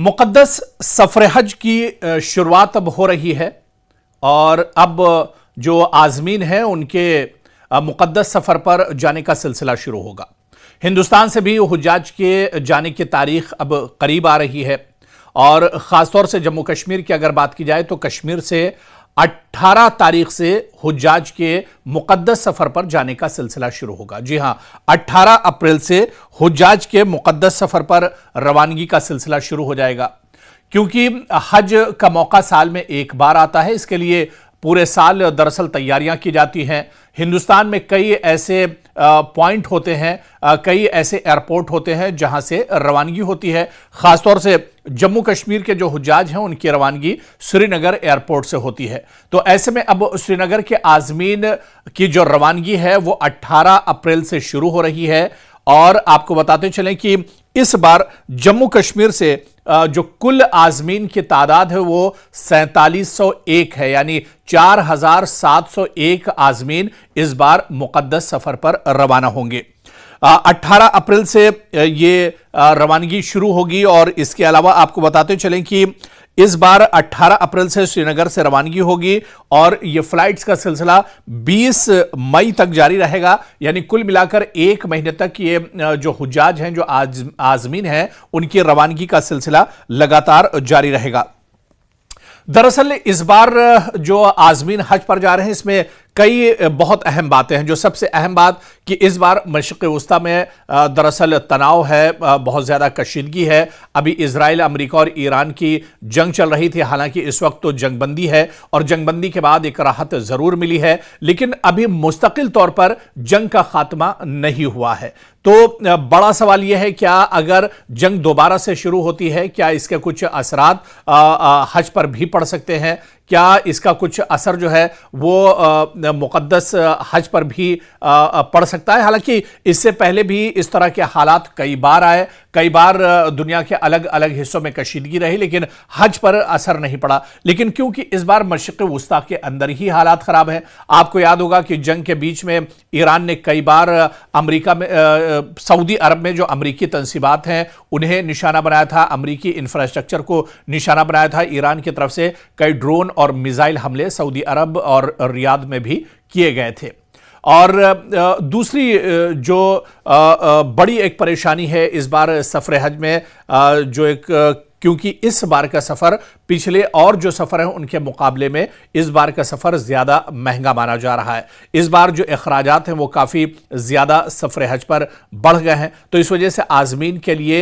मुक़द्दस सफ़र हज की शुरुआत अब हो रही है और अब जो आज़मीन हैं उनके मुक़द्दस सफ़र पर जाने का सिलसिला शुरू होगा। हिंदुस्तान से भी हुज्जाज के जाने की तारीख अब करीब आ रही है और ख़ासतौर से जम्मू कश्मीर की अगर बात की जाए तो कश्मीर से 18 तारीख से हुज्जाज के मुक़द्दस सफ़र पर जाने का सिलसिला शुरू होगा। जी हां, 18 अप्रैल से हुज्जाज के मुक़द्दस सफ़र पर रवानगी का सिलसिला शुरू हो जाएगा। क्योंकि हज का मौका साल में एक बार आता है, इसके लिए पूरे साल दरअसल तैयारियां की जाती हैं। हिंदुस्तान में कई ऐसे पॉइंट होते हैं, कई ऐसे एयरपोर्ट होते हैं जहां से रवानगी होती है। खासतौर से जम्मू कश्मीर के जो हुज्जाज हैं उनकी रवानगी श्रीनगर एयरपोर्ट से होती है। तो ऐसे में अब श्रीनगर के आज़मीन की जो रवानगी है वो 18 अप्रैल से शुरू हो रही है। और आपको बताते चलें कि इस बार जम्मू कश्मीर से जो कुल आज़मीन की तादाद है वो 4701 है, यानी 4701 आज़मीन इस बार मुक़द्दस सफ़र पर रवाना होंगे। 18 अप्रैल से ये रवानगी शुरू होगी। और इसके अलावा आपको बताते चलें कि इस बार 18 अप्रैल से श्रीनगर से रवानगी होगी और ये फ्लाइट्स का सिलसिला 20 मई तक जारी रहेगा। यानी कुल मिलाकर एक महीने तक ये जो हुज्जाज हैं, जो आज़मीन हैं, उनकी रवानगी का सिलसिला लगातार जारी रहेगा। दरअसल इस बार जो आज़मीन हज पर जा रहे हैं इसमें कई बहुत अहम बातें हैं। जो सबसे अहम बात कि इस बार मशरिक़ वस्ता में दरअसल तनाव है, बहुत ज़्यादा कशीदगी है। अभी इजराइल, अमेरिका और ईरान की जंग चल रही थी। हालांकि इस वक्त तो जंगबंदी है और जंगबंदी के बाद एक राहत ज़रूर मिली है, लेकिन अभी मुस्तकिल तौर पर जंग का खात्मा नहीं हुआ है। तो बड़ा सवाल यह है, क्या अगर जंग दोबारा से शुरू होती है, क्या इसके कुछ असरात हज पर भी पड़ सकते हैं? क्या इसका कुछ असर जो है वो मुक़द्दस हज पर भी पड़ सकता है? हालांकि इससे पहले भी इस तरह के हालात कई बार आए, कई बार दुनिया के अलग अलग हिस्सों में कशीदगी रही, लेकिन हज पर असर नहीं पड़ा। लेकिन क्योंकि इस बार मशरिक़ वस्ता के अंदर ही हालात ख़राब हैं। आपको याद होगा कि जंग के बीच में ईरान ने कई बार अमेरिका में, सऊदी अरब में जो अमरीकी तंसीबात हैं उन्हें निशाना बनाया था, अमरीकी इंफ्रास्ट्रक्चर को निशाना बनाया था। ईरान की तरफ से कई ड्रोन और मिसाइल हमले सऊदी अरब और रियाद में भी किए गए थे। और दूसरी जो बड़ी एक परेशानी है इस बार सफ़र हज में, जो एक क्योंकि इस बार का सफ़र पिछले और जो सफ़र हैं उनके मुकाबले में इस बार का सफ़र ज़्यादा महंगा माना जा रहा है। इस बार जो अखराजात हैं वो काफ़ी ज़्यादा सफ़र हज पर बढ़ गए हैं। तो इस वजह से आज़मीन के लिए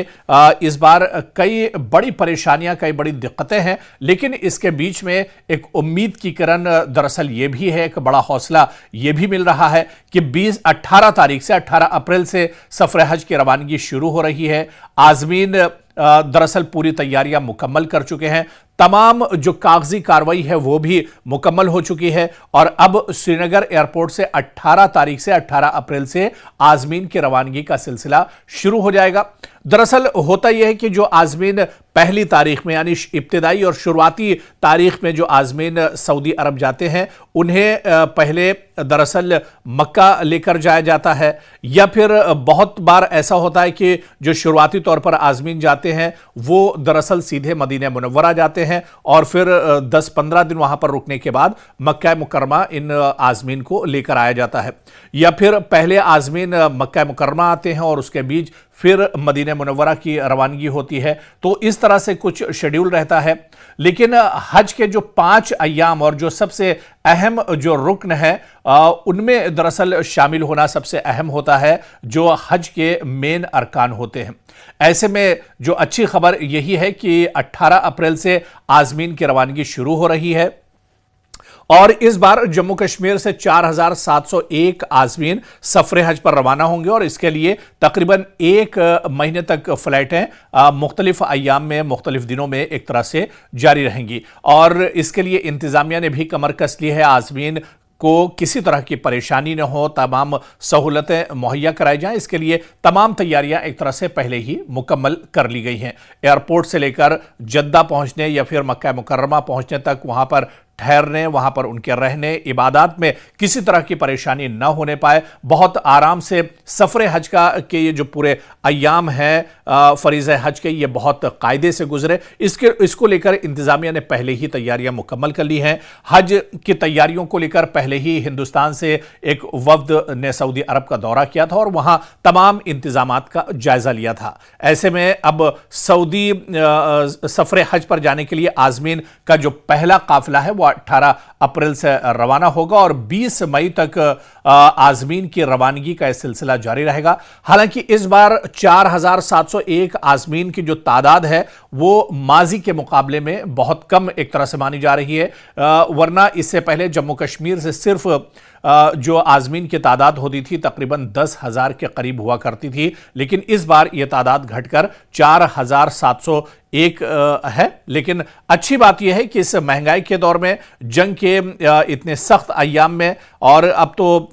इस बार कई बड़ी परेशानियां, कई बड़ी दिक्कतें हैं। लेकिन इसके बीच में एक उम्मीद की किरण दरअसल ये भी है, एक बड़ा हौसला ये भी मिल रहा है कि 18 तारीख से 18 अप्रैल से सफ़र हज की रवानगी शुरू हो रही है। आज़मीन दरअसल पूरी तैयारियां मुकम्मल कर चुके हैं, तमाम जो कागजी कार्रवाई है वो भी मुकम्मल हो चुकी है और अब श्रीनगर एयरपोर्ट से 18 तारीख से 18 अप्रैल से आज़मीन की रवानगी का सिलसिला शुरू हो जाएगा। दरअसल होता यह है कि जो आज़मीन पहली तारीख में, यानी इब्तिदाई और शुरुआती तारीख में जो आज़मीन सऊदी अरब जाते हैं उन्हें पहले दरअसल मक्का लेकर जाया जाता है, या फिर बहुत बार ऐसा होता है कि जो शुरुआती तौर पर आज़मीन जाते हैं वो दरअसल सीधे मदीना मुनव्वरा जाते हैं और फिर 10-15 दिन वहां पर रुकने के बाद मक्का मुकर्रमा इन आज़मीन को लेकर आया जाता है। या फिर पहले आज़मीन मक्का मुकर्रमा आते हैं और उसके बीच फिर मदीना मुनव्वरा की रवानगी होती है। तो इस तरह से कुछ शेड्यूल रहता है। लेकिन हज के जो 5 अय्याम और जो सबसे अहम जो रुकन है उनमें दरअसल शामिल होना सबसे अहम होता है, जो हज के मेन अरकान होते हैं। ऐसे में जो अच्छी खबर यही है कि 18 अप्रैल से आज़मीन की रवानगी शुरू हो रही है और इस बार जम्मू कश्मीर से 4701 आज़मीन सफ़र हज पर रवाना होंगे और इसके लिए तकरीबन एक महीने तक फ़्लाइटें मुख्तलिफ अय्याम में, मुख्तलिफ दिनों में एक तरह से जारी रहेंगी। और इसके लिए इंतज़ामिया ने भी कमर कस ली है, आज़मीन को किसी तरह की परेशानी न हो, तमाम सहूलतें मुहैया कराई जाएं, इसके लिए तमाम तैयारियां एक तरह से पहले ही मुकम्मल कर ली गई हैं। एयरपोर्ट से लेकर जद्दा पहुंचने या फिर मक्का मुकर्रमा पहुंचने तक, वहां पर ठहरने, वहां पर उनके रहने, इबादत में किसी तरह की परेशानी न होने पाए, बहुत आराम से सफर हज के ये जो पूरे अय्याम हैं फरीज़ हज के, ये बहुत कायदे से गुजरे। इसको लेकर इंतजामिया ने पहले ही तैयारियां मुकम्मल कर ली हैं। हज की तैयारियों को लेकर पहले ही हिंदुस्तान से एक वफ्द ने सऊदी अरब का दौरा किया था और वहां तमाम इंतजामात का जायजा लिया था। ऐसे में अब सऊदी सफर हज पर जाने के लिए आजमीन का जो पहला काफिला है वो 18 अप्रैल से रवाना होगा और 20 मई तक आजमीन की रवानगी का यह सिलसिला जारी रहेगा। हालांकि इस बार 4701 आजमीन की जो तादाद है वो माजी के मुकाबले में बहुत कम एक तरह से मानी जा रही है, वरना इससे पहले जम्मू कश्मीर से सिर्फ जो आजमीन की तादाद होती थी तकरीबन 10,000 के करीब हुआ करती थी, लेकिन इस बार यह तादाद घटकर 4701 है। लेकिन अच्छी बात यह है कि इस महंगाई के दौर में, जंग के इतने सख्त अय्याम में, और अब तो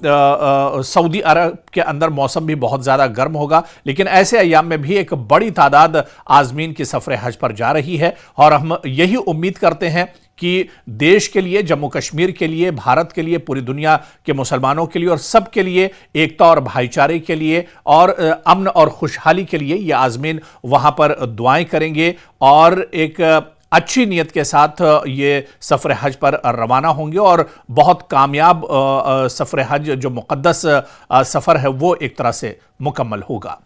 सऊदी अरब के अंदर मौसम भी बहुत ज़्यादा गर्म होगा, लेकिन ऐसे अय्याम में भी एक बड़ी तादाद आजमीन की सफर हज पर जा रही है। और हम यही उम्मीद करते हैं कि देश के लिए, जम्मू कश्मीर के लिए, भारत के लिए, पूरी दुनिया के मुसलमानों के लिए और सब के लिए, एकता और भाईचारे के लिए और अमन और खुशहाली के लिए ये आजमीन वहां पर दुआएं करेंगे और एक अच्छी नीयत के साथ ये सफर हज पर रवाना होंगे और बहुत कामयाब सफर हज जो मुकद्दस सफर है वो एक तरह से मुकम्मल होगा।